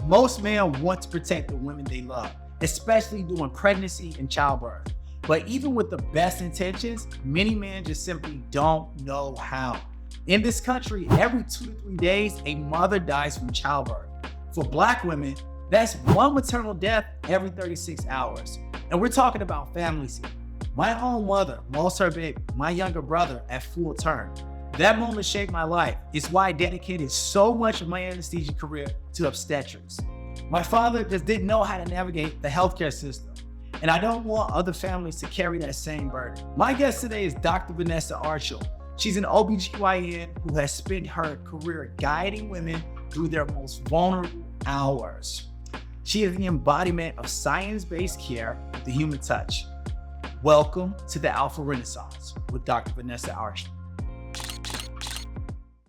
Most men want to protect the women they love, especially during pregnancy and childbirth. But even with the best intentions, many men just simply don't know how. In this country, every 2 to 3 days, a mother dies from childbirth. For Black women, that's one maternal death every 36 hours. And we're talking about families here. My own mother lost her baby, my younger brother, at full term. That moment shaped my life. It's why I dedicated so much of my anesthesia career to obstetrics. My father just didn't know how to navigate the healthcare system, and I don't want other families to carry that same burden. My guest today is Dr. Vanessa Archil. She's an OB-GYN who has spent her career guiding women through their most vulnerable hours. She is the embodiment of science-based care with the human touch. Welcome to the Alpha Renaissance with Dr. Vanessa Archil.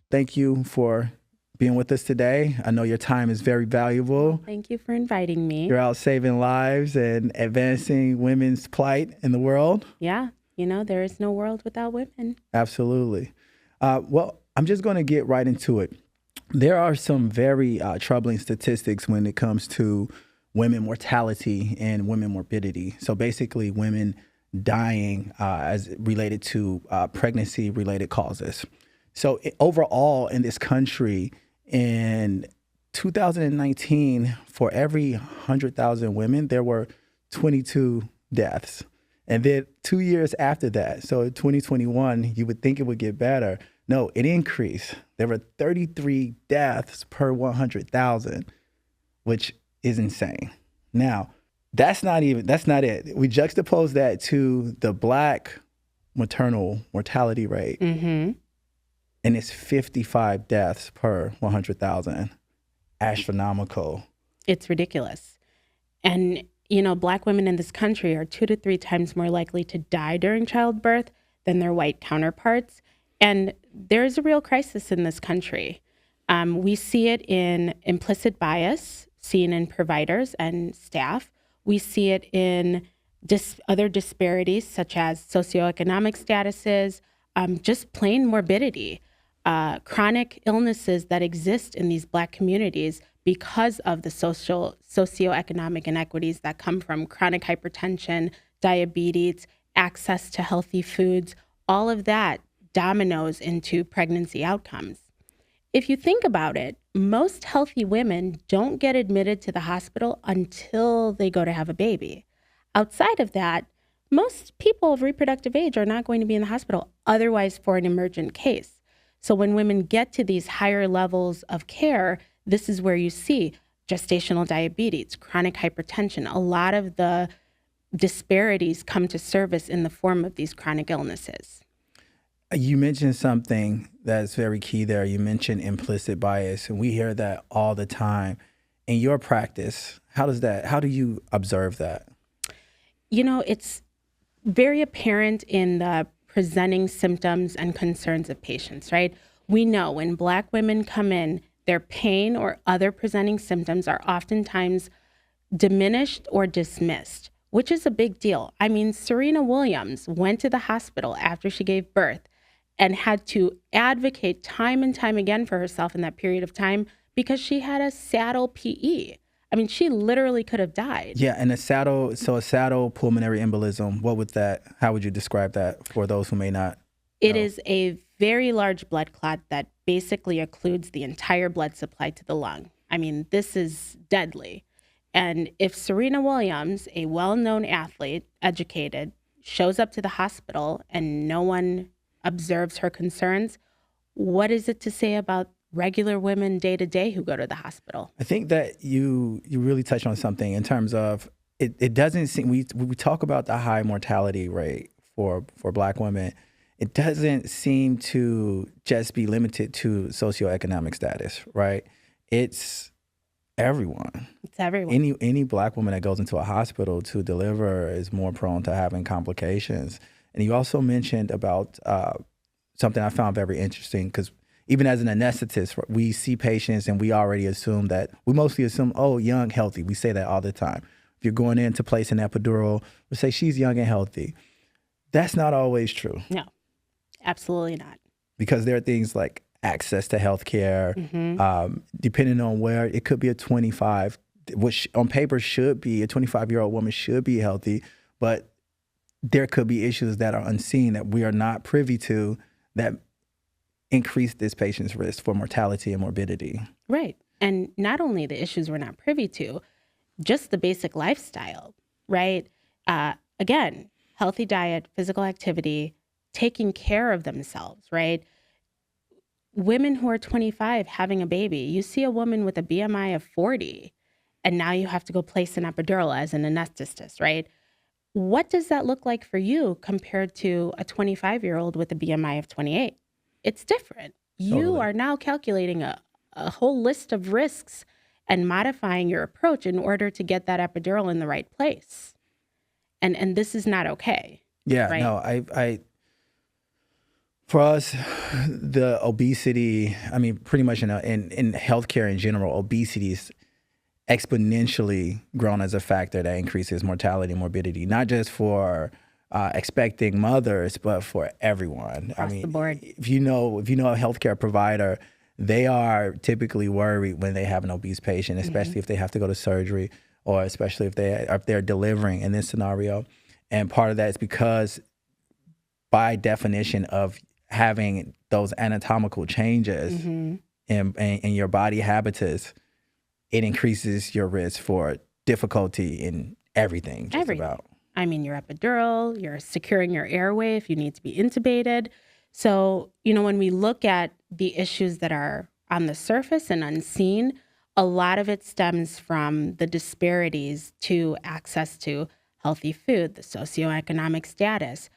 Thank you for being with us today. I know your time is very valuable. Thank you for inviting me. You're out saving lives and advancing women's plight in the world. Yeah, there is no world without women. Absolutely. Well, I'm just going to get right into it. There are some very troubling statistics when it comes to women mortality and women morbidity. So basically women dying as related to pregnancy-related causes. So overall in this country, in 2019, for every 100,000 women, there were 22 deaths. And then 2 years after that, so in 2021, you would think it would get better. No, it increased. There were 33 deaths per 100,000, which is insane. Now, that's not it. We juxtapose that to the Black maternal mortality rate. Mm-hmm. And it's 55 deaths per 100,000. Astronomical. It's ridiculous. And, Black women in this country are 2 to 3 times more likely to die during childbirth than their white counterparts. And there's a real crisis in this country. We see it in implicit bias seen in providers and staff. We see it in other disparities such as socioeconomic statuses, just plain morbidity. Chronic illnesses that exist in these Black communities because of the socioeconomic inequities that come from chronic hypertension, diabetes, access to healthy foods, all of that dominoes into pregnancy outcomes. If you think about it, most healthy women don't get admitted to the hospital until they go to have a baby. Outside of that, most people of reproductive age are not going to be in the hospital otherwise for an emergent case. So when women get to these higher levels of care, this is where you see gestational diabetes, chronic hypertension. A lot of the disparities come to surface in the form of these chronic illnesses. You mentioned something that's very key there. You mentioned implicit bias, and we hear that all the time. In your practice, how do you observe that? It's very apparent in the presenting symptoms and concerns of patients, right? We know when Black women come in, their pain or other presenting symptoms are oftentimes diminished or dismissed, which is a big deal. I mean, Serena Williams went to the hospital after she gave birth and had to advocate time and time again for herself in that period of time because she had a saddle PE. I mean, she literally could have died. Yeah, and a saddle pulmonary embolism, how would you describe that for those who may not know? It is a very large blood clot that basically occludes the entire blood supply to the lung. I mean, this is deadly. And if Serena Williams, a well-known athlete, educated, shows up to the hospital and no one observes her concerns, what is it to say about regular women day to day who go to the hospital? I think that you really touched on something in terms of it doesn't seem, we talk about the high mortality rate for Black women. It doesn't seem to just be limited to socioeconomic status, right? It's everyone. It's everyone. Any Black woman that goes into a hospital to deliver is more prone to having complications. And you also mentioned about something I found very interesting, because even as an anesthetist, we see patients and we mostly assume, oh, young, healthy. We say that all the time. If you're going in to place an epidural, we say she's young and healthy. That's not always true. No, absolutely not. Because there are things like access to healthcare. Depending on where, it could be a 25, which on paper should be, a 25-year-old woman should be healthy, but there could be issues that are unseen that we are not privy to that increase this patient's risk for mortality and morbidity. Right. And not only the issues we're not privy to, just the basic lifestyle, right? Again, healthy diet, physical activity, taking care of themselves, right? Women who are 25 having a baby, you see a woman with a BMI of 40, and now you have to go place an epidural as an anesthetist, right? What does that look like for you compared to a 25-year-old with a BMI of 28? It's different. You Totally. are now calculating a whole list of risks and modifying your approach in order to get that epidural in the right place. And this is not okay. Yeah, right? no, I for us, the obesity, I mean, pretty much in healthcare in general, obesity is exponentially grown as a factor that increases mortality and morbidity, not just for expecting mothers, but for everyone. Across the board. If you know a healthcare provider, they are typically worried when they have an obese patient, especially if they have to go to surgery, or especially if they're delivering in this scenario. And part of that is because, by definition of having those anatomical changes in your body habitus, it increases your risk for difficulty in everything. About. I mean, your epidural, you're securing your airway if you need to be intubated. So, when we look at the issues that are on the surface and unseen, a lot of it stems from the disparities to access to healthy food, the socioeconomic status,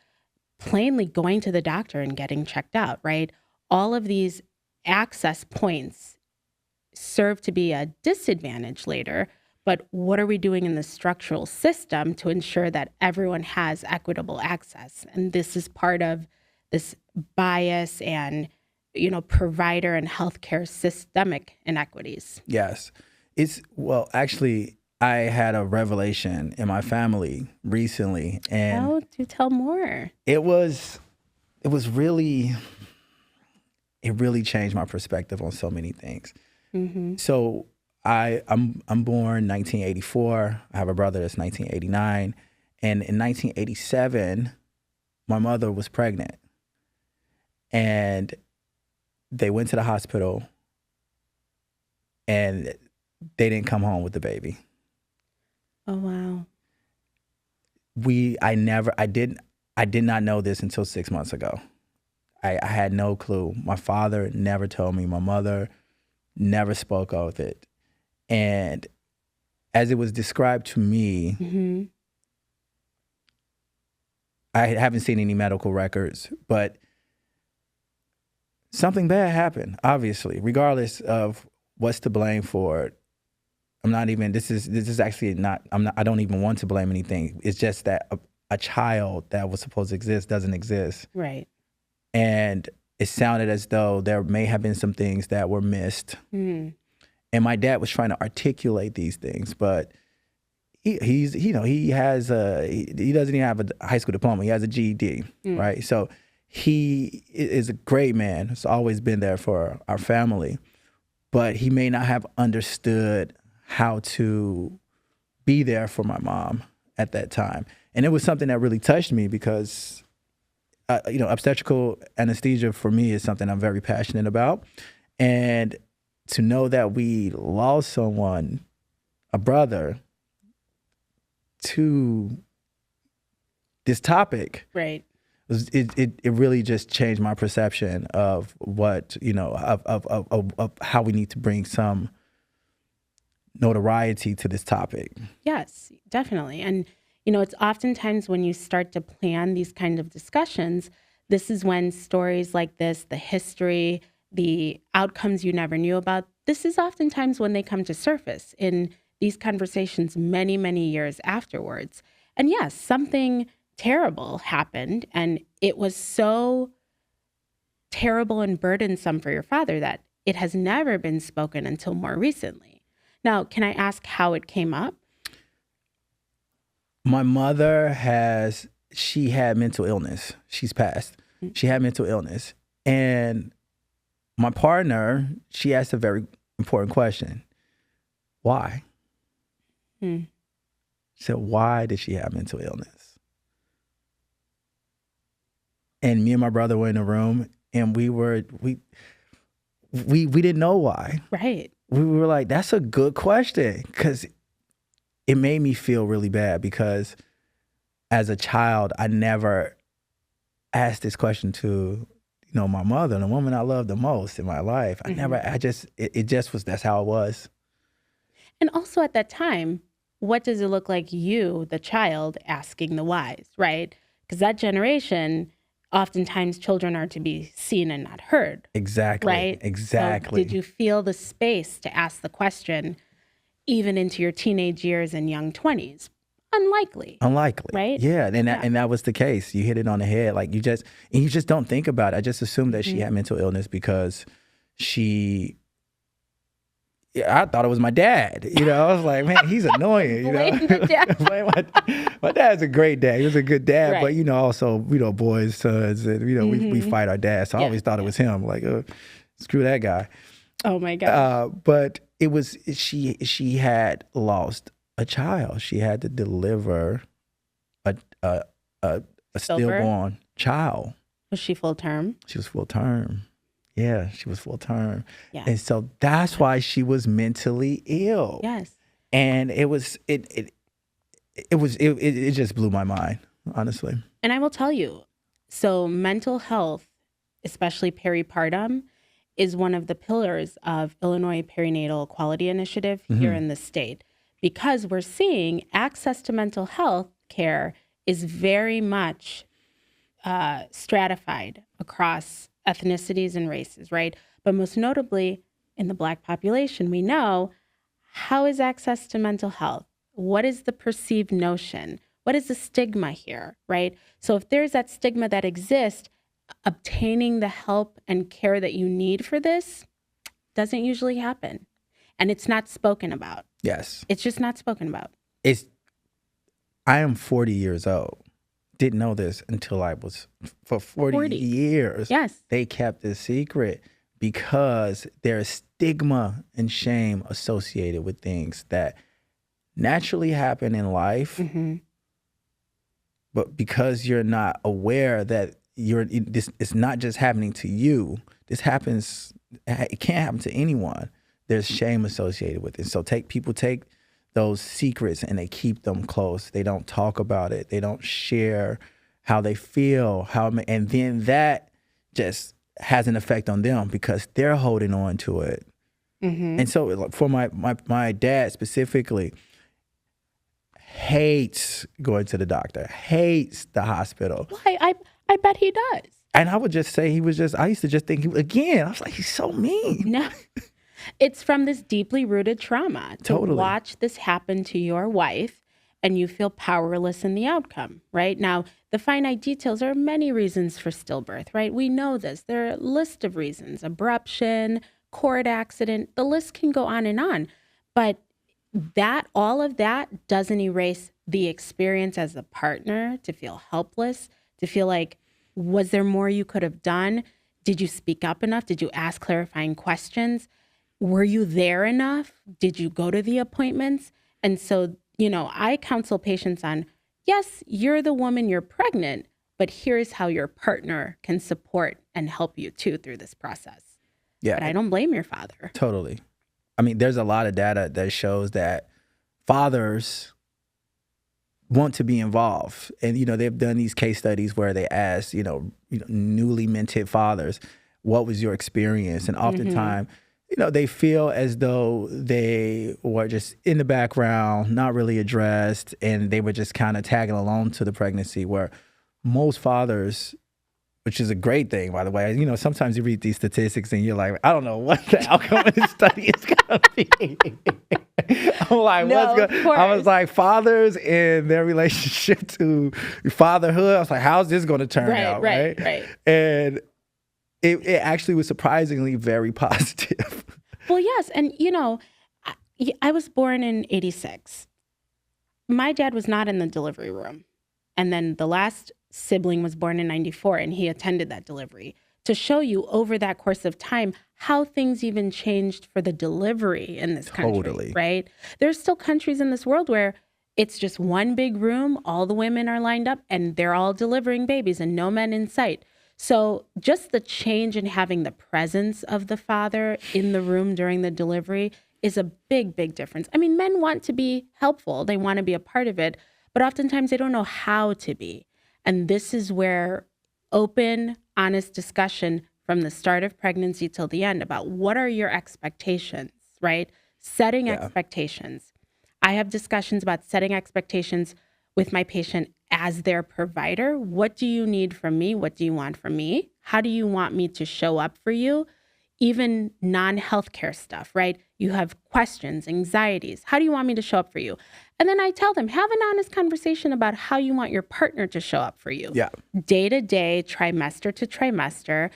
plainly going to the doctor and getting checked out, right? All of these access points serve to be a disadvantage later, but what are we doing in the structural system to ensure that everyone has equitable access? And this is part of this bias and, provider and healthcare systemic inequities. Yes. Actually, I had a revelation in my family recently, and do tell more. It really changed my perspective on so many things. So I'm born 1984. I have a brother that's 1989, and in 1987, my mother was pregnant, and they went to the hospital, and they didn't come home with the baby. Oh, wow. I did not know this until 6 months ago. I had no clue. My father never told me. My mother never spoke of it. And as it was described to me, I haven't seen any medical records, but something bad happened, obviously, regardless of what's to blame for it. This is actually not, I don't even want to blame anything. It's just that a child that was supposed to exist doesn't exist. Right. And it sounded as though there may have been some things that were missed. And my dad was trying to articulate these things, but he doesn't even have a high school diploma. He has a GED, right? So he is a great man. He's always been there for our family, but he may not have understood how to be there for my mom at that time. And it was something that really touched me because, obstetrical anesthesia for me is something I'm very passionate about. And to know that we lost someone, a brother, to this topic, right? It really just changed my perception of what, of how we need to bring some notoriety to this topic. Yes, definitely. And, it's oftentimes when you start to plan these kind of discussions, this is when stories like this, the history, the outcomes you never knew about, this is oftentimes when they come to surface in these conversations many, many years afterwards. And yes, something terrible happened, and it was so terrible and burdensome for your father that it has never been spoken until more recently. Now, can I ask how it came up? My mother she had mental illness. She's passed. She had mental illness. And my partner, she asked a very important question. Why? She said, why did she have mental illness? And me and my brother were in the room, and we didn't know why. Right. We were like, that's a good question, because it made me feel really bad, because as a child, I never asked this question to, my mother, the woman I loved the most in my life. It just was, that's how it was. And also at that time, what does it look like you, the child, asking the whys, right? Because that generation, oftentimes children are to be seen and not heard. Exactly. Right? Exactly. So did you feel the space to ask the question even into your teenage years and young 20s? Unlikely. Right? Yeah. And that was the case. You hit it on the head. Like you just don't think about it. I just assumed that she had mental illness because I thought it was my dad. I was like, man, he's annoying. My dad's a great dad. He was a good dad, right. But also, boys, sons, and we fight our dad. So I always thought it was him. Like, screw that guy. Oh my God. But it was she had lost a child. She had to deliver a stillborn child. Was she full term? She was full term. Yeah, she was full term. Yeah. And so that's why she was mentally ill. Yes. And it just blew my mind, honestly. And I will tell you, so mental health, especially peripartum, is one of the pillars of Illinois Perinatal Equality Initiative here in the state, because we're seeing access to mental health care is very much stratified across ethnicities and races, right? But most notably in the Black population, we know, how is access to mental health? What is the perceived notion? What is the stigma here, right? So if there's that stigma that exists, obtaining the help and care that you need for this doesn't usually happen. And it's not spoken about. Yes. It's just not spoken about. I am 40 years old. Didn't know this until I was, for 40 years. Yes. They kept this secret because there's stigma and shame associated with things that naturally happen in life. But because you're not aware that it's not just happening to you, it can't happen to anyone. There's shame associated with it. So people take those secrets and they keep them close. They don't talk about it. They don't share how they feel, and then that just has an effect on them because they're holding on to it. And so for my dad specifically, hates going to the doctor, hates the hospital. Why? I bet he does. And I would just say I used to just think, I was like, he's so mean. No. It's from this deeply rooted trauma to watch this happen to your wife, and you feel powerless in the outcome, right? Now, the finite details are many reasons for stillbirth, right? We know this. There are a list of reasons: abruption, cord accident, the list can go on. But all of that doesn't erase the experience as a partner to feel helpless, to feel like, was there more you could have done? Did you speak up enough? Did you ask clarifying questions? Were you there enough? Did you go to the appointments? And so, I counsel patients on, yes, you're the woman, you're pregnant, but here's how your partner can support and help you too through this process. Yeah. But I don't blame your father. Totally. I mean, there's a lot of data that shows that fathers want to be involved. And, they've done these case studies where they ask, newly minted fathers, what was your experience? And oftentimes, they feel as though they were just in the background, not really addressed, and they were just kind of tagging along to the pregnancy, where most fathers, which is a great thing, by the way, sometimes you read these statistics and you're like, I don't know what the outcome of this study is going to be. I'm like, I was like, fathers and their relationship to fatherhood, I was like, how's this going to turn out, right? And it actually was surprisingly very positive. Well, yes. And, I was born in 86. My dad was not in the delivery room. And then the last sibling was born in 94, and he attended that delivery. to show you over that course of time how things even changed for the delivery in this country, Totally. right? There's still countries in this world where it's just one big room, all the women are lined up, and they're all delivering babies and no men in sight. So just the change in having the presence of the father in the room during the delivery is a big, big difference. I mean, men want to be helpful. They want to be a part of it, but oftentimes they don't know how to be. And this is where open, honest discussion from the start of pregnancy till the end about what are your expectations, right? Setting expectations. I have discussions about setting expectations with my patient as their provider. What do you need from me? What do you want from me? How do you want me to show up for you? Even non-healthcare stuff, right? You have questions, anxieties. How do you want me to show up for you? And then I tell them, have an honest conversation about how you want your partner to show up for you. Yeah. Day to day, trimester to trimester.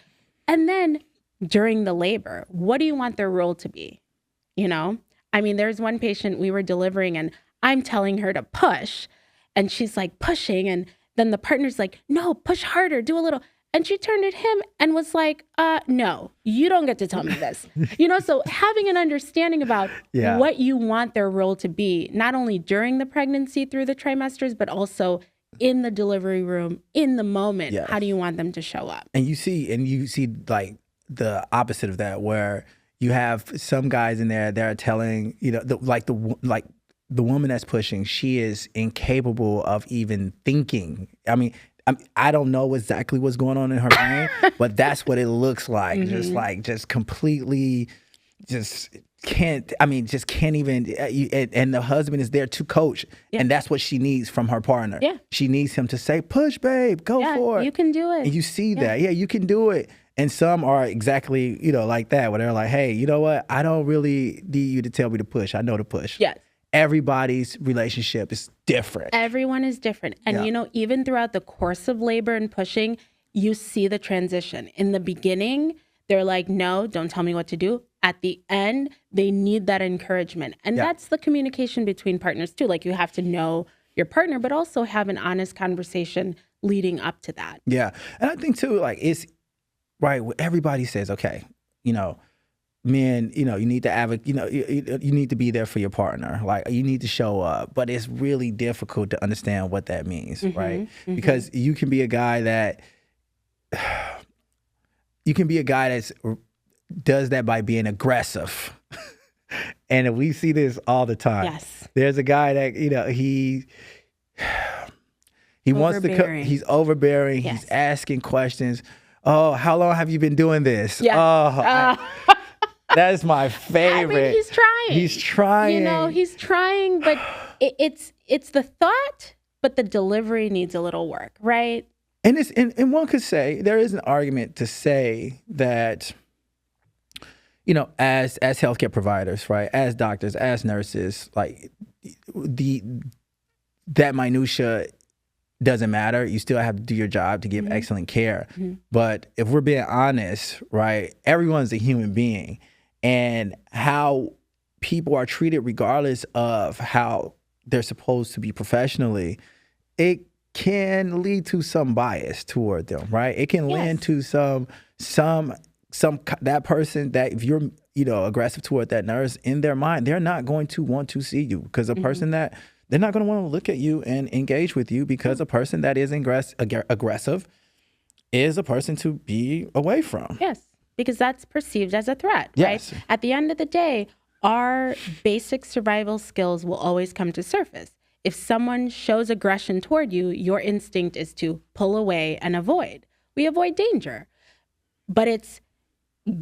And then during the labor, what do you want their role to be? You know, I mean, there's one patient we were delivering and I'm telling her to push and she's like pushing. And then the partner's like, no, push harder, do a little. And she turned at him and was like, no, you don't get to tell me this. You know, so having an understanding about what you want their role to be, not only during the pregnancy through the trimesters, but also in the delivery room, in the moment. Yes. How do you want them to show up? And you see like the opposite of that, where you have some guys in there that are telling, you know, the woman that's pushing, she is incapable of even thinking. I mean, I don't know exactly what's going on in her brain, but that's what it looks like. Just completely, can't even, and the husband is there to coach. Yeah. And that's what she needs from her partner. Yeah. She needs him to say, push, babe, go for it. You can do it. And you see that. Yeah, you can do it. And some are exactly, you know, like that, where they're like, hey, you know what? I don't really need you to tell me to push. I know to push. Yes. Everybody's relationship is different. Everyone is different. And, you know, even throughout the course of labor and pushing, you see the transition. In the beginning, they're like, no, don't tell me what to do. At the end, they need that encouragement. And that's the communication between partners, too. Like, you have to know your partner, but also have an honest conversation leading up to that. Yeah. And I think, too, like, it's right. Everybody says, okay, you know, men, you know, you need to advocate, you know, you need to be there for your partner. Like, you need to show up. But it's really difficult to understand what that means, right? Because you can be a guy that, does that by being aggressive. And we see this all the time. Yes. There's a guy that, you know, he wants to, he's overbearing. Yes. He's asking questions. Oh, how long have you been doing this? Yeah. That is my favorite. I mean, he's trying. He's trying. You know, he's trying, but it's the thought, but the delivery needs a little work, right? And it's and one could say, there is an argument to say that, you know, as healthcare providers, right, as doctors, as nurses, like that minutia doesn't matter. You still have to do your job to give excellent care. But if we're being honest, right, everyone's a human being. And how people are treated, regardless of how they're supposed to be professionally, it can lead to some bias toward them, right? It can lead to some that person that, if you're, you know, aggressive toward that nurse, in their mind, they're not going to want to see you, because a person that they're not going to want to look at you and engage with you, because a person that is aggressive is a person to be away from. Yes. Because that's perceived as a threat, right? At the end of the day, our basic survival skills will always come to surface. If someone shows aggression toward you, your instinct is to pull away and avoid. We avoid danger. But it's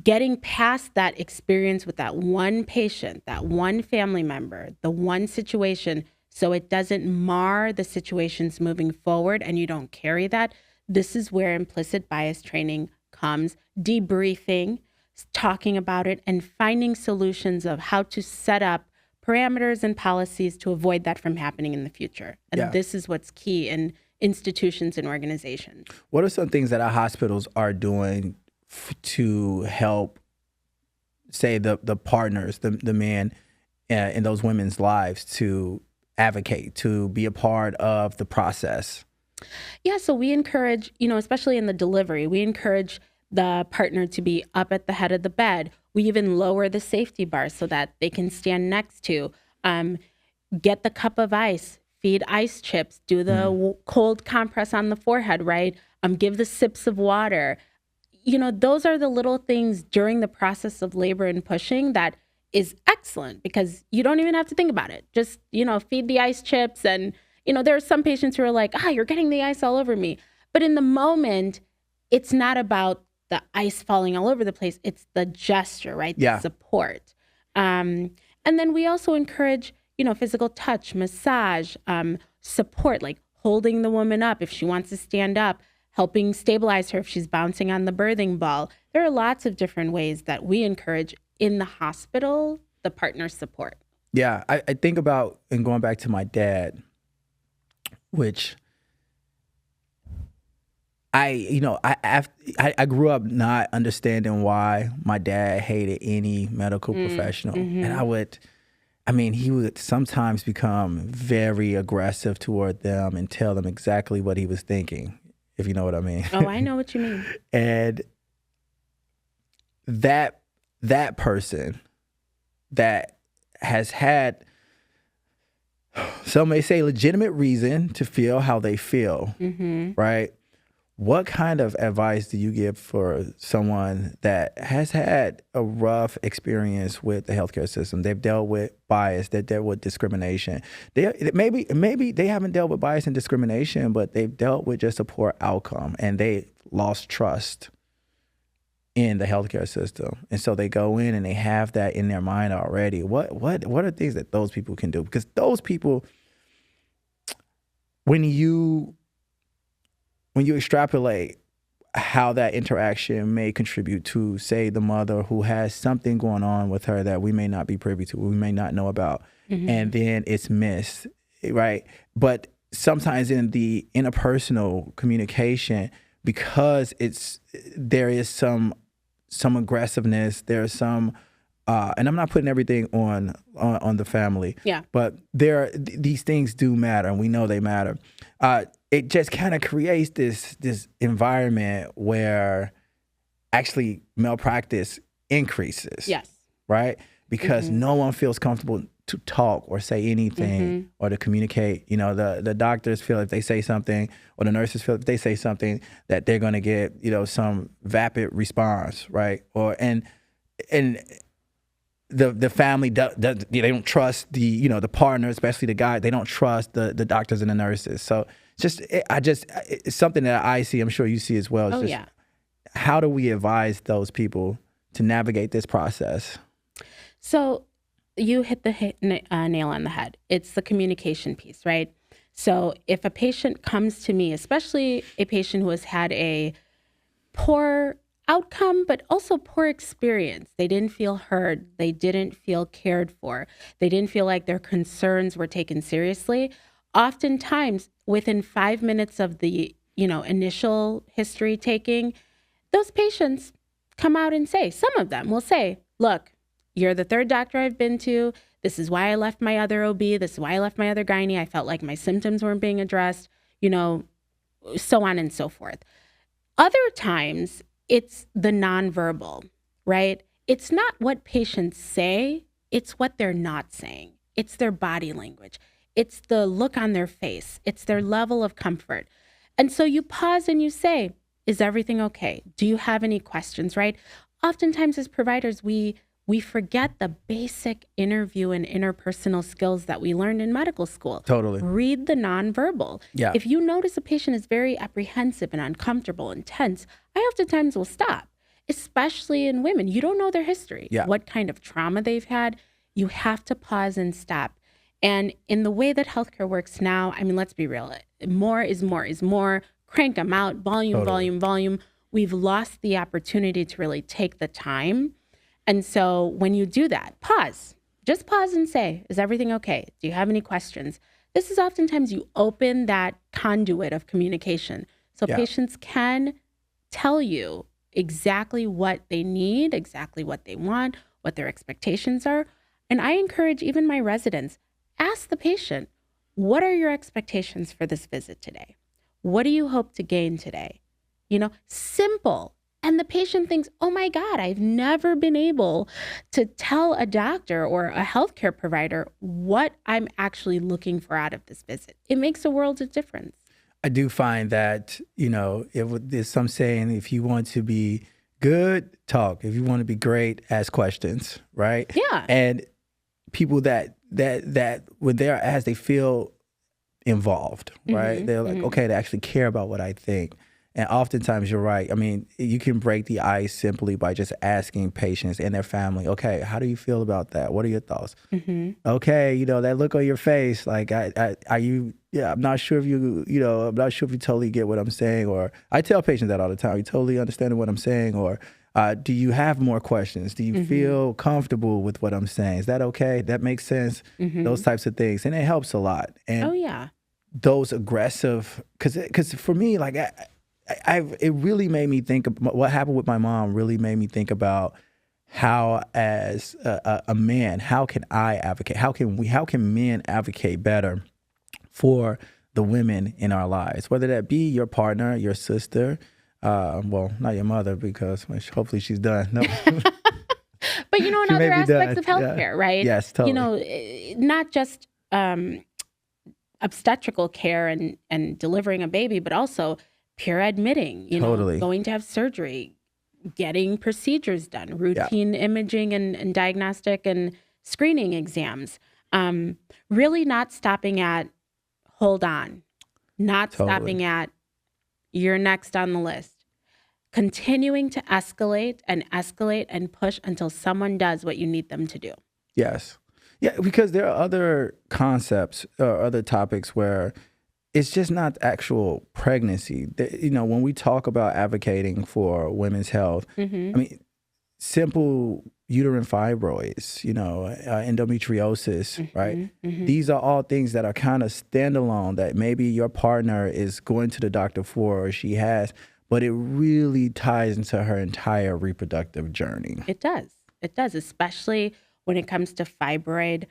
getting past that experience with that one patient, that one family member, the one situation, so it doesn't mar the situations moving forward and you don't carry that. This is where implicit bias training comes, debriefing, talking about it, and finding solutions of how to set up parameters and policies to avoid that from happening in the future. And this is what's key in institutions and organizations. What are some things that our hospitals are doing to help, say, the partners, the men in those women's lives, to advocate, to be a part of the process? Yeah, so we encourage, you know, especially in the delivery, we encourage the partner to be up at the head of the bed. We even lower the safety bar so that they can stand next to. Get the cup of ice, feed ice chips, do the cold compress on the forehead, right? Give the sips of water. Those are the little things during the process of labor and pushing that is excellent because you don't even have to think about it. Just, feed the ice chips. And, there are some patients who are like, you're getting the ice all over me. But in the moment, it's not about the ice falling all over the place. It's the gesture, right? Yeah. The support. And then we also encourage, physical touch, massage, support, like holding the woman up if she wants to stand up, helping stabilize her if she's bouncing on the birthing ball. There are lots of different ways that we encourage in the hospital, the partner support. Yeah, I think about, and going back to my dad, which I grew up not understanding why my dad hated any medical professional. And he would sometimes become very aggressive toward them and tell them exactly what he was thinking, if you know what I mean. Oh, I know what you mean. And that person that has had, some may say, legitimate reason to feel how they feel, right? What kind of advice do you give for someone that has had a rough experience with the healthcare system? They've dealt with bias, they've dealt with discrimination. Maybe they haven't dealt with bias and discrimination, but they've dealt with just a poor outcome and they lost trust in the healthcare system. And so they go in and they have that in their mind already. What are things that those people can do? Because those people, when you extrapolate how that interaction may contribute to, say, the mother who has something going on with her that we may not be privy to, we may not know about, and then it's missed, right? But sometimes in the interpersonal communication, because there is some aggressiveness, there's some, and I'm not putting everything on the family, but these things do matter, and we know they matter. It just kind of creates this environment where actually malpractice increases. Yes. Right? Because no one feels comfortable to talk or say anything or to communicate. The doctors feel if they say something, or the nurses feel if they say something that they're going to get, some vapid response, right? And the family they don't trust the partner, especially the guy. They don't trust the doctors and the nurses. So it's something that I see. I'm sure you see as well. How do we advise those people to navigate this process? So you hit the nail on the head. It's the communication piece, right? So if a patient comes to me, especially a patient who has had a poor outcome, but also poor experience, they didn't feel heard, they didn't feel cared for, they didn't feel like their concerns were taken seriously, oftentimes within 5 minutes of the initial history taking, those patients come out and say, some of them will say, look, you're the third doctor I've been to. This is why I left my other OB. This is why I left my other gynae. I felt like my symptoms weren't being addressed, so on and so forth. Other times, it's the nonverbal, right? It's not what patients say. It's what they're not saying. It's their body language. It's the look on their face. It's their level of comfort. And so you pause and you say, is everything okay? Do you have any questions, right? Oftentimes as providers, we forget the basic interview and interpersonal skills that we learned in medical school. Totally. Read the nonverbal. Yeah. If you notice a patient is very apprehensive and uncomfortable and tense, I oftentimes will stop, especially in women. You don't know their history, what kind of trauma they've had. You have to pause and stop. And in the way that healthcare works now, let's be real. More is more. Crank them out, volume. We've lost the opportunity to really take the time. And so when you do that, pause. Just pause and say, is everything okay? Do you have any questions? This is oftentimes you open that conduit of communication. So patients can tell you exactly what they need, exactly what they want, what their expectations are. And I encourage even my residents, ask the patient, what are your expectations for this visit today? What do you hope to gain today? Simple. And the patient thinks, oh my God, I've never been able to tell a doctor or a healthcare provider what I'm actually looking for out of this visit. It makes a world of difference. I do find that, there's some saying, if you want to be good, talk. If you want to be great, ask questions, right? Yeah. And people that when they're asked, they feel involved, right? They're like, okay, they actually care about what I think. And oftentimes you're right. I mean, you can break the ice simply by just asking patients and their family, okay, how do you feel about that? What are your thoughts? Okay, that look on your face, like, are you, I'm not sure if I'm not sure if you totally get what I'm saying. Or I tell patients that all the time, you totally understand what I'm saying? Or do you have more questions? Do you feel comfortable with what I'm saying? Is that okay? That makes sense? Those types of things. And it helps a lot. And those aggressive, because for me, like, it really made me think of what happened with my mom. Really made me think about how, as a man, how can I advocate? How can men advocate better for the women in our lives? Whether that be your partner, your sister, well, not your mother, because hopefully she's done. No. But in other aspects of healthcare, right? Yes, totally. Not just obstetrical care and delivering a baby, but also pure admitting, going to have surgery, getting procedures done, routine imaging and diagnostic and screening exams. Really not stopping at, hold on, not stopping at, you're next on the list. Continuing to escalate and push until someone does what you need them to do. Yes. Yeah, because there are other concepts or other topics where it's just not actual pregnancy. When we talk about advocating for women's health, I mean, simple uterine fibroids, endometriosis, right? These are all things that are kind of standalone that maybe your partner is going to the doctor for, or she has, but it really ties into her entire reproductive journey. It does, especially when it comes to fibroid,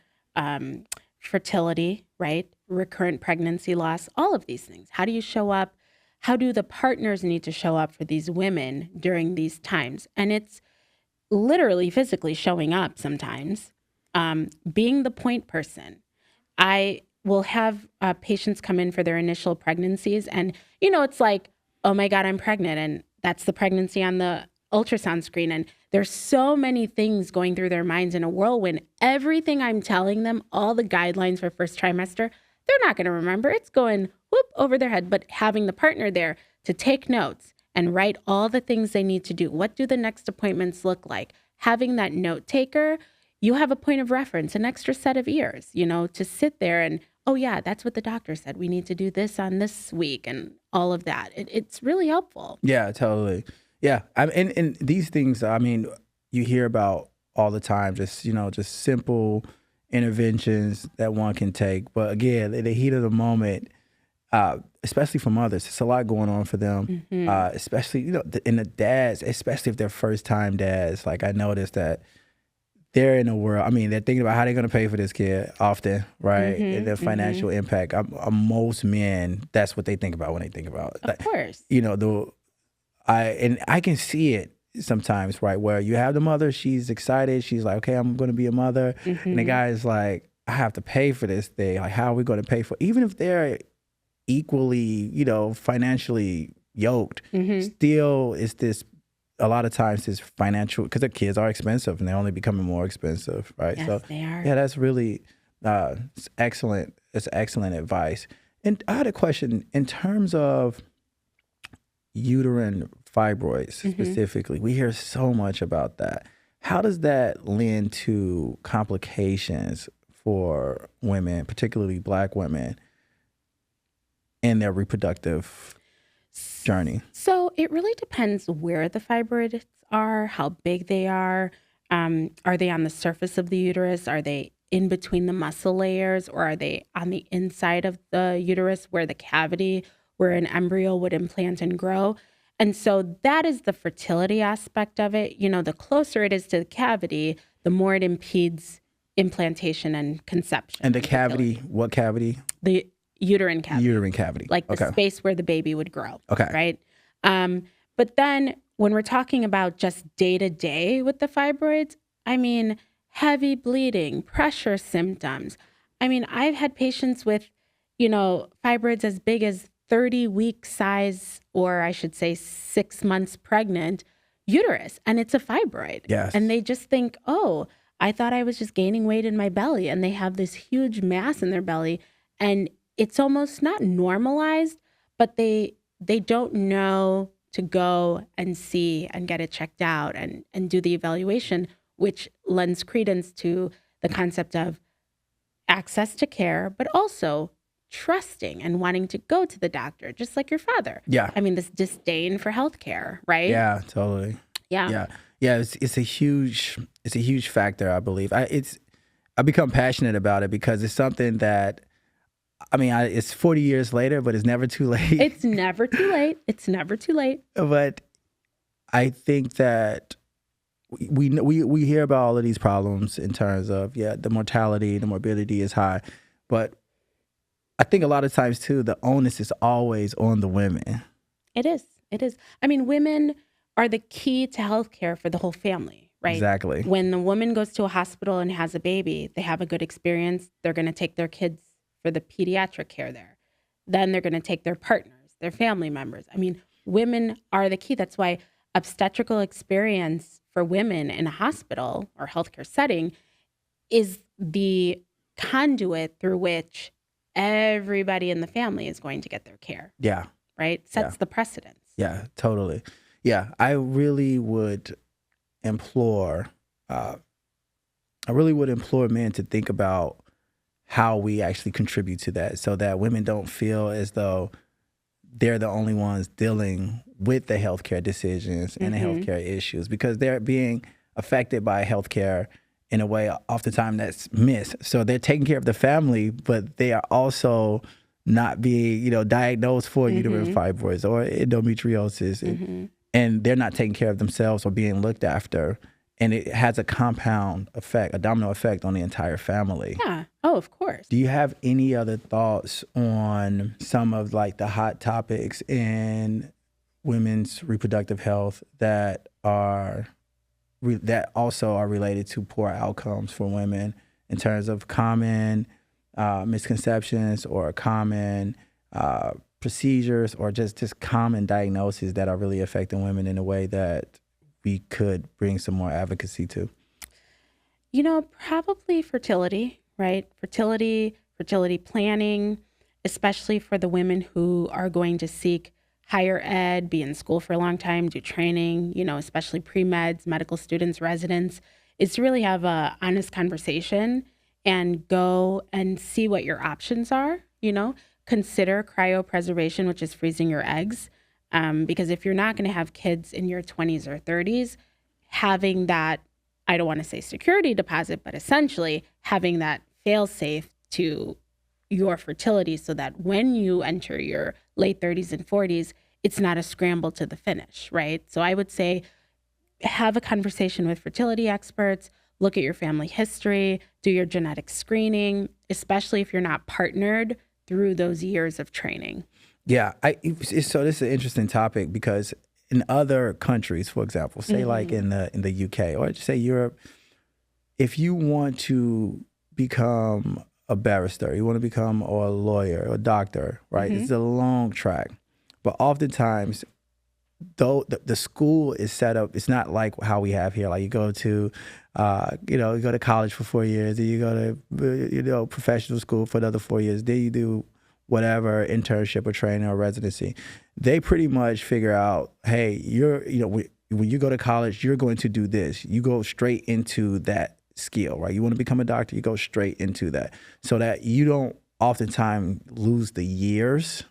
fertility, right? Recurrent pregnancy loss, all of these things. How do you show up? How do the partners need to show up for these women during these times? And it's literally physically showing up sometimes, being the point person. I will have patients come in for their initial pregnancies and, it's like, oh my God, I'm pregnant. And that's the pregnancy on the ultrasound screen. And there's so many things going through their minds in a whirlwind. Everything I'm telling them, all the guidelines for first trimester, they're not going to remember. It's going whoop over their head. But having the partner there to take notes and write all the things they need to do. What do the next appointments look like? Having that note taker, you have a point of reference, an extra set of ears, to sit there and, oh yeah, that's what the doctor said. We need to do this on this week and all of that. It's really helpful. Yeah, totally. Yeah. And these things, I mean, you hear about all the time, just simple interventions that one can take. But again, in the heat of the moment, especially for mothers, it's a lot going on for them, especially, in the dads, especially if they're first time dads. Like, I noticed that they're in a world, I mean, they're thinking about how they're going to pay for this kid often, right? And the financial impact. Most men, that's what they think about when they think about it. Of course. I can see it sometimes, right? Where you have the mother, she's excited. She's like, okay, I'm going to be a mother. And the guy is like, I have to pay for this thing. Like, how are we going to pay for it? Even if they're equally, financially yoked, still is this, a lot of times this financial, because the kids are expensive and they're only becoming more expensive, right? Yes, so they are. Yeah, that's really it's excellent. It's excellent advice. And I had a question in terms of uterine fibroids specifically. We hear so much about that. How does that lend to complications for women, particularly Black women, in their reproductive journey? So it really depends where the fibroids are, how big they are. Are they on the surface of the uterus? Are they in between the muscle layers? Or are they on the inside of the uterus where the cavity, where an embryo would implant and grow? And so that is the fertility aspect of it. The closer it is to the cavity, the more it impedes implantation and conception. And the cavity, what cavity? The uterine cavity. Uterine cavity. Like the space where the baby would grow. Okay. Right? But then when we're talking about just day to day with the fibroids, I mean, heavy bleeding, pressure symptoms. I mean, I've had patients with, fibroids as big as 30-week size, or I should say 6 months pregnant uterus, and it's a fibroid. Yes. And they just think, oh, I thought I was just gaining weight in my belly, and they have this huge mass in their belly, and it's almost not normalized, but they don't know to go and see and get it checked out and do the evaluation, which lends credence to the concept of access to care, but also trusting and wanting to go to the doctor, just like your father. Yeah. I mean, this disdain for healthcare, right? Yeah, totally. Yeah. Yeah. It's a huge factor, I believe. I become passionate about it because it's something that, it's 40 years later, but it's never too late. It's never too late. It's never too late. But I think that we hear about all of these problems in terms of, the mortality, the morbidity is high. But I think a lot of times, too, the onus is always on the women. It is. I mean, women are the key to healthcare for the whole family, right? Exactly. When the woman goes to a hospital and has a baby, they have a good experience. They're going to take their kids for the pediatric care there. Then they're going to take their partners, their family members. I mean, women are the key. That's why obstetrical experience for women in a hospital or healthcare setting is the conduit through which everybody in the family is going to get their care. Yeah. Right? Sets the precedence. Yeah, totally. Yeah, I really would implore men to think about how we actually contribute to that so that women don't feel as though they're the only ones dealing with the healthcare decisions and the healthcare issues, because they're being affected by healthcare in a way oftentimes that's missed. So they're taking care of the family, but they are also not being, diagnosed for uterine fibroids or endometriosis. And they're not taking care of themselves or being looked after. And it has a compound effect, a domino effect on the entire family. Yeah. Oh, of course. Do you have any other thoughts on some of the hot topics in women's reproductive health that also are related to poor outcomes for women in terms of common misconceptions or common procedures or just common diagnoses that are really affecting women in a way that we could bring some more advocacy to? Probably fertility, right? Fertility planning, especially for the women who are going to seek higher ed, be in school for a long time, do training, especially pre-meds, medical students, residents, is to really have a honest conversation and go and see what your options are, Consider cryopreservation, which is freezing your eggs. Because if you're not going to have kids in your 20s or 30s, having that, I don't want to say security deposit, but essentially having that fail safe to your fertility so that when you enter your late 30s and 40s, it's not a scramble to the finish, right? So I would say have a conversation with fertility experts, look at your family history, do your genetic screening, especially if you're not partnered through those years of training. Yeah, so this is an interesting topic because in other countries, for example, say like in the UK or just say Europe, if you want to become a barrister, you want to become a lawyer or a doctor, right? It's a long track, but oftentimes, though the school is set up, it's not like how we have here. Like you go to, you go to college for 4 years, then you go to, professional school for another 4 years. Then you do whatever internship or training or residency. They pretty much figure out, hey, when you go to college, you're going to do this. You go straight into that skill, right? You want to become a doctor, you go straight into that, so that you don't oftentimes lose the years.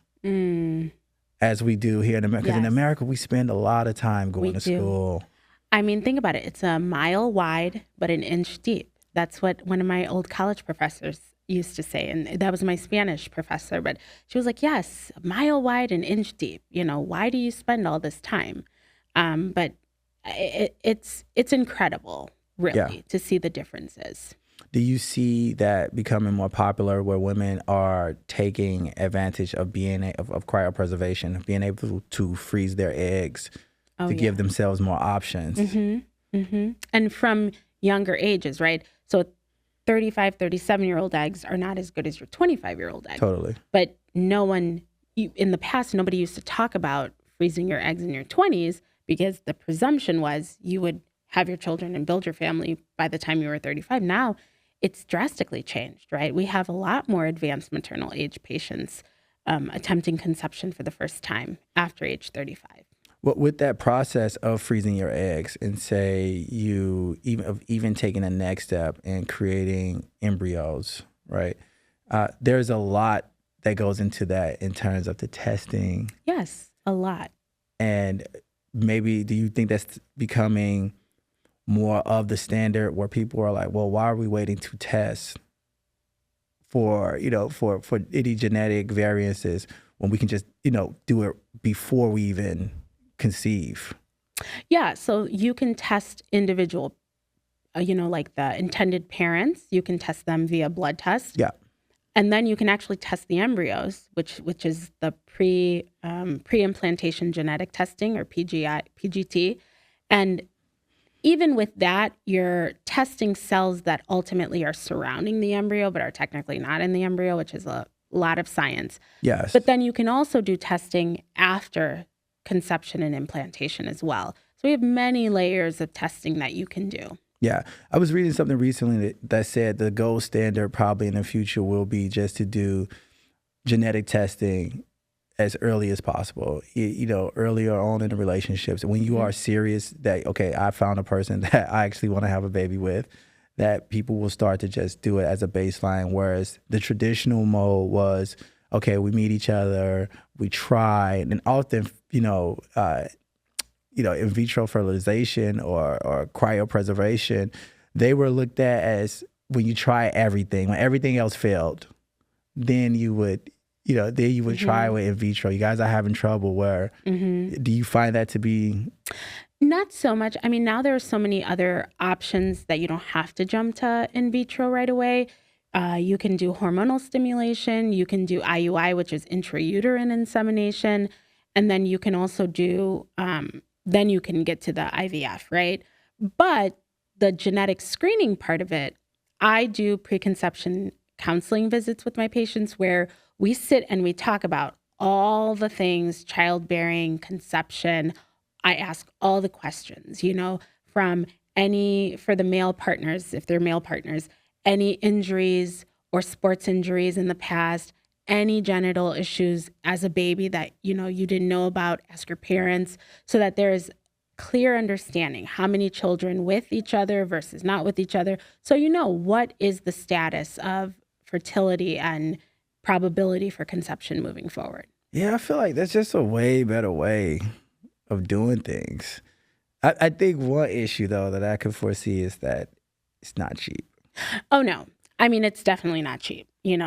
As we do here in America. Because in America, we spend a lot of time going to school. I mean, think about it. It's a mile wide, but an inch deep. That's what one of my old college professors used to say. And that was my Spanish professor. But she was like, yes, a mile wide, an inch deep. Why do you spend all this time? But it's incredible, really, to see the differences. Do you see that becoming more popular where women are taking advantage of of cryopreservation, being able to freeze their eggs to give themselves more options. And from younger ages, right? So 35, 37-year-old eggs are not as good as your 25-year-old egg. Totally. But in the past, nobody used to talk about freezing your eggs in your 20s because the presumption was you would have your children and build your family by the time you were 35. Now it's drastically changed, right? We have a lot more advanced maternal age patients attempting conception for the first time after age 35. Well, with that process of freezing your eggs, and say you even taking the next step and creating embryos, right? There's a lot that goes into that in terms of the testing. Yes, a lot. And maybe do you think that's becoming more of the standard where people are like, well, why are we waiting to test for any genetic variances when we can just, do it before we even conceive? Yeah, so you can test individual, like the intended parents, you can test them via blood test. Yeah. And then you can actually test the embryos, which is the pre-implantation genetic testing, or PGT. And even with that, you're testing cells that ultimately are surrounding the embryo but are technically not in the embryo, which is a lot of science. Yes. But then you can also do testing after conception and implantation as well. So we have many layers of testing that you can do. Yeah. I was reading something recently that said the gold standard probably in the future will be just to do genetic testing as early as possible, earlier on in the relationships. When you are serious that, okay, I found a person that I actually want to have a baby with, that people will start to just do it as a baseline. Whereas the traditional mode was, okay, we meet each other, we try, and often, in vitro fertilization or cryopreservation, they were looked at as when you try everything, when everything else failed, then you would try with in vitro. You guys are having trouble. Do you find that to be? Not so much. I mean, now there are so many other options that you don't have to jump to in vitro right away. You can do hormonal stimulation. You can do IUI, which is intrauterine insemination. And then you can also do, then you can get to the IVF, right? But the genetic screening part of it, I do preconception counseling visits with my patients where we sit and we talk about all the things, childbearing, conception. I ask all the questions, for the male partners, if they're male partners, any injuries or sports injuries in the past, any genital issues as a baby that, you didn't know about, ask your parents, so that there is clear understanding how many children with each other versus not with each other. So what is the status of fertility and probability for conception moving forward. Yeah, I feel like that's just a way better way of doing things. I think one issue, though, that I could foresee is that it's not cheap. Oh, no. I mean, it's definitely not cheap. Women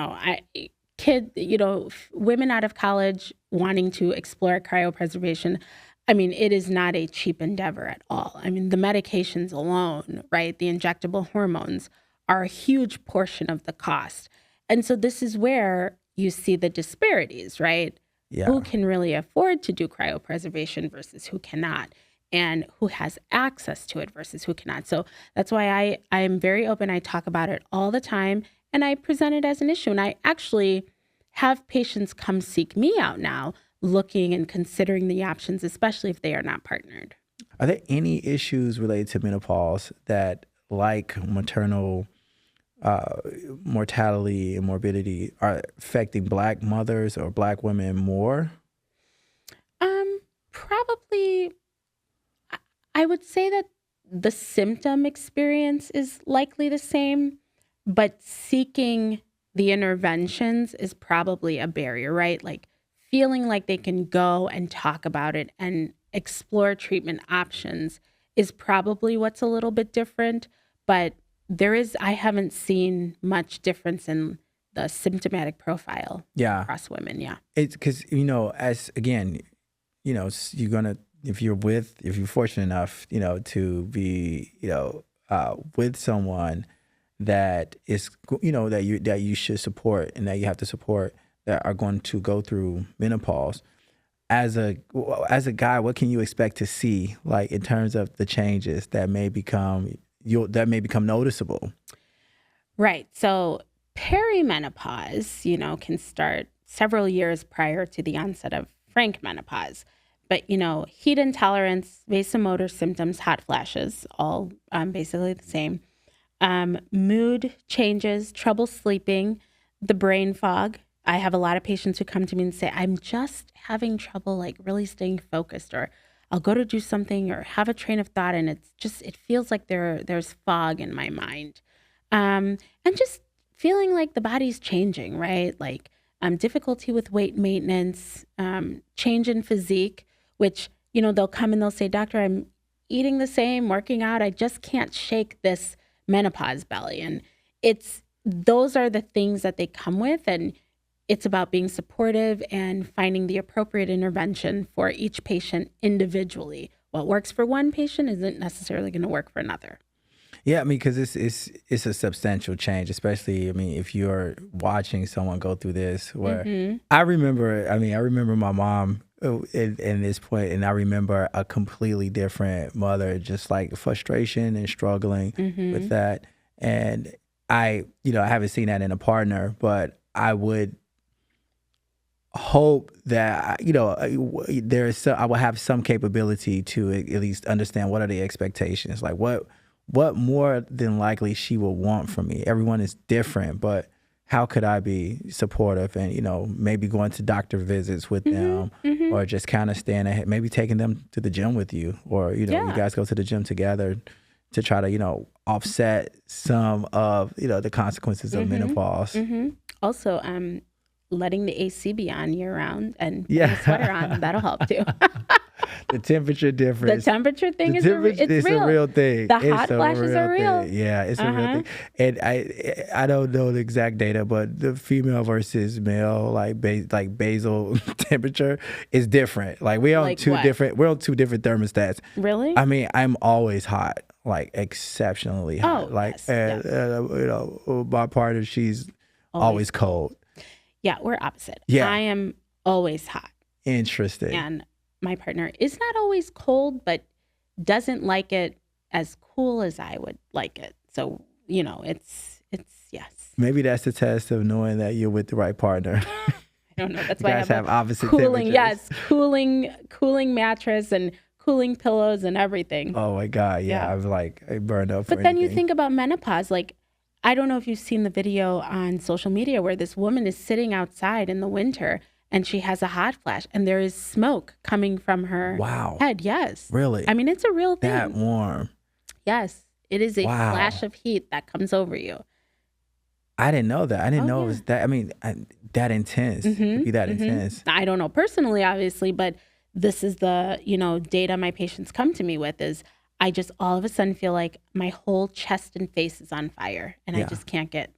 out of college wanting to explore cryopreservation, I mean, it is not a cheap endeavor at all. I mean, the medications alone, right, the injectable hormones are a huge portion of the cost. And so this is where you see the disparities, right? Yeah. Who can really afford to do cryopreservation versus who cannot, and who has access to it versus who cannot. So that's why I am very open. I talk about it all the time, and I present it as an issue. And I actually have patients come seek me out now, looking and considering the options, especially if they are not partnered. Are there any issues related to menopause that, like maternal mortality and morbidity, are affecting Black mothers or Black women more? Probably, I would say that the symptom experience is likely the same, but seeking the interventions is probably a barrier, right? Like feeling like they can go and talk about it and explore treatment options is probably what's a little bit different, but I haven't seen much difference in the symptomatic profile across women. Yeah. It's because, you're going to, if you're fortunate enough, to be, with someone that is, that you should support and that you have to support, that are going to go through menopause, as a guy, what can you expect to see, like in terms of the changes that may become noticeable? Right. So perimenopause, can start several years prior to the onset of frank menopause. But, heat intolerance, vasomotor symptoms, hot flashes, all basically the same. Mood changes, trouble sleeping, the brain fog. I have a lot of patients who come to me and say, I'm just having trouble like really staying focused, or I'll go to do something or have a train of thought and it feels like there's fog in my mind. And just feeling like the body's changing, right? Like difficulty with weight maintenance, change in physique, which, they'll come and they'll say, doctor, I'm eating the same, working out. I just can't shake this menopause belly. And those are the things that they come with. And it's about being supportive and finding the appropriate intervention for each patient individually. What works for one patient isn't necessarily going to work for another. Yeah, I mean, because it's a substantial change, especially, if you're watching someone go through this. Where I remember my mom in this point, and I remember a completely different mother, just like frustration and struggling with that. And I haven't seen that in a partner, but I would hope that I will have some capability to at least understand what are the expectations, like what more than likely she will want from me. Everyone is different, but how could I be supportive and maybe going to doctor visits with them, or just kind of staying ahead, maybe taking them to the gym with you, or you guys go to the gym together to try to offset some of the consequences of menopause. Also, letting the AC be on year round and putting a sweater on, that'll help too. The temperature difference. The temperature thing is real. A real thing. The hot flashes are real. Yeah, it's a real thing. And I don't know the exact data, but the female versus male like basal temperature is different. Like we're on two different thermostats. Really? I'm always hot, like exceptionally hot. My partner, she's always cold. Yeah, we're opposite. Yeah. I am always hot. Interesting. And my partner is not always cold, but doesn't like it as cool as I would like it. So, it's yes. Maybe that's the test of knowing that you're with the right partner. I don't know. That's you why guys I have opposite cooling, temperatures. yes, cooling mattress and cooling pillows and everything. Oh my God, yeah. I burned up for But then anything. you think about menopause, like, I don't know if you've seen the video on social media where this woman is sitting outside in the winter and she has a hot flash and there is smoke coming from her head. Yes. Really? I mean, it's a real thing. That warm. Yes. It is a flash of heat that comes over you. I didn't know that. I didn't know it was that. That intense. It could be that intense. I don't know personally, obviously, but this is the, data my patients come to me with is I just all of a sudden feel like my whole chest and face is on fire and I just can't get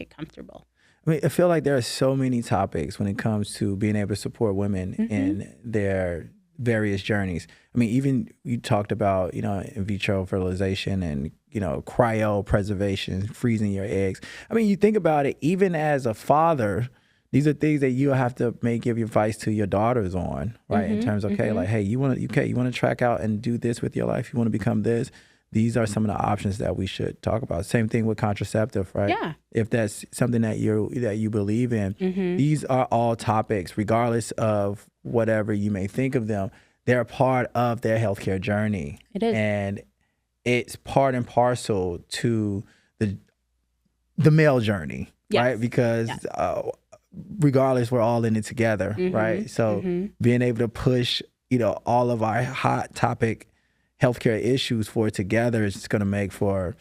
comfortable. I feel like there are so many topics when it comes to being able to support women in their various journeys. Even you talked about, in vitro fertilization and, cryopreservation, freezing your eggs. You think about it, even as a father, these are things that you have to give your advice to your daughters on, right? In terms of, like, hey, you want to track out and do this with your life. You want to become this. These are some of the options that we should talk about. Same thing with contraceptive, right? Yeah. If that's something that you believe in, these are all topics, regardless of whatever you may think of them. They're a part of their healthcare journey. It is, and it's part and parcel to the male journey, right? Because regardless, we're all in it together, right? So being able to push, all of our hot topic healthcare issues forward together is going to make for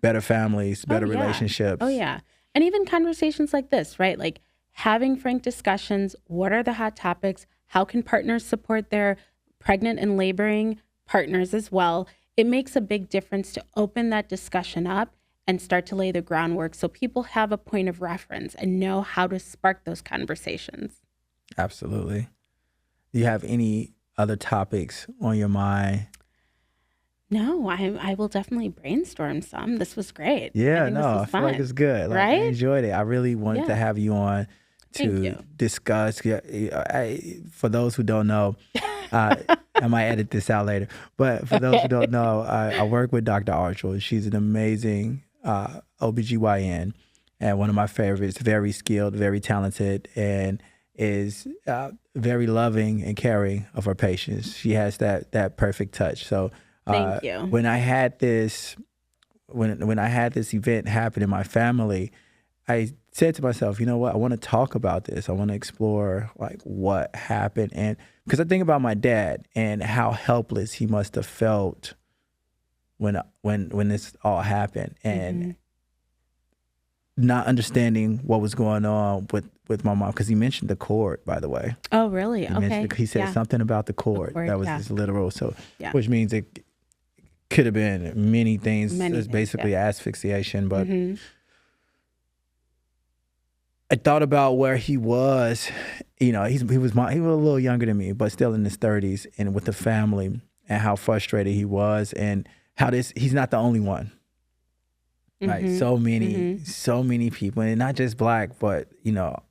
better families, better relationships. Oh, yeah. And even conversations like this, right? Like having frank discussions. What are the hot topics? How can partners support their pregnant and laboring partners as well? It makes a big difference to open that discussion up and start to lay the groundwork so people have a point of reference and know how to spark those conversations. Absolutely. Do you have any other topics on your mind? No, I will definitely brainstorm some. This was great. Yeah, I feel like it's good. Like, right? I enjoyed it. I really wanted to have you on to discuss. For those who don't know, I might edit this out later, but for those who don't know, I work with Dr. Archil. She's an amazing OB-GYN and one of my favorites, very skilled, very talented, and is very loving and caring of her patients. She has that perfect touch. So Thank you. When I had this event happen in my family, I said to myself, you know what, I want to talk about this. I want to explore like what happened. And because I think about my dad and how helpless he must have felt when this all happened, and not understanding what was going on with my mom, because he mentioned the cord, by the way. Oh, really? He said something about the cord. That was his literal. So, which means it could have been many things. It's basically asphyxiation, but I thought about where he was. You know, he was a little younger than me, but still in his 30s, and with the family, and how frustrated he was, and how he's not the only one. Right, so many people, and not just Black, but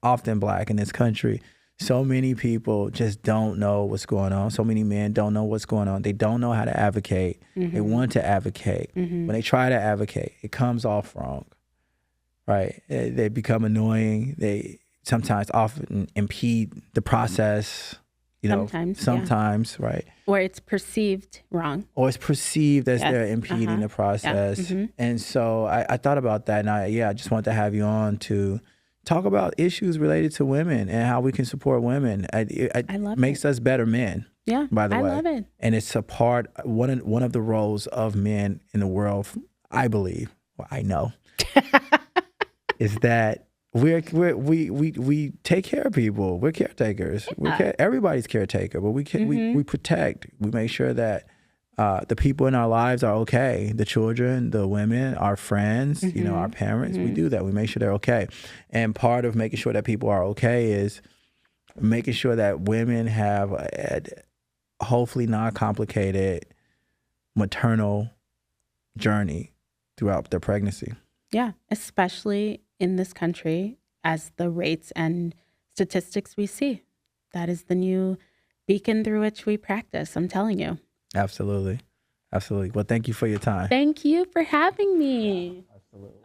often Black in this country. So many people just don't know what's going on. So many men don't know what's going on. They don't know how to advocate. They want to advocate. When they try to advocate, it comes off wrong. Right, they become annoying. They sometimes often impede the process. Sometimes, right? Or it's perceived wrong. Or it's perceived as they're impeding the process. And so I thought about that, and I just wanted to have you on to talk about issues related to women and how we can support women. It makes us better men. Yeah, by the way, I love it. And it's a part, one of the roles of men in the world, I believe, well, I know, is that we take care of people. We're caretakers. Everybody's caretaker, but we protect. We make sure that the people in our lives are okay. The children, the women, our friends, our parents. We do that. We make sure they're okay. And part of making sure that people are okay is making sure that women have a hopefully non-complicated maternal journey throughout their pregnancy. Yeah, especially in this country, as the rates and statistics we see. That is the new beacon through which we practice, I'm telling you. Absolutely. Well, thank you for your time. Thank you for having me. Absolutely.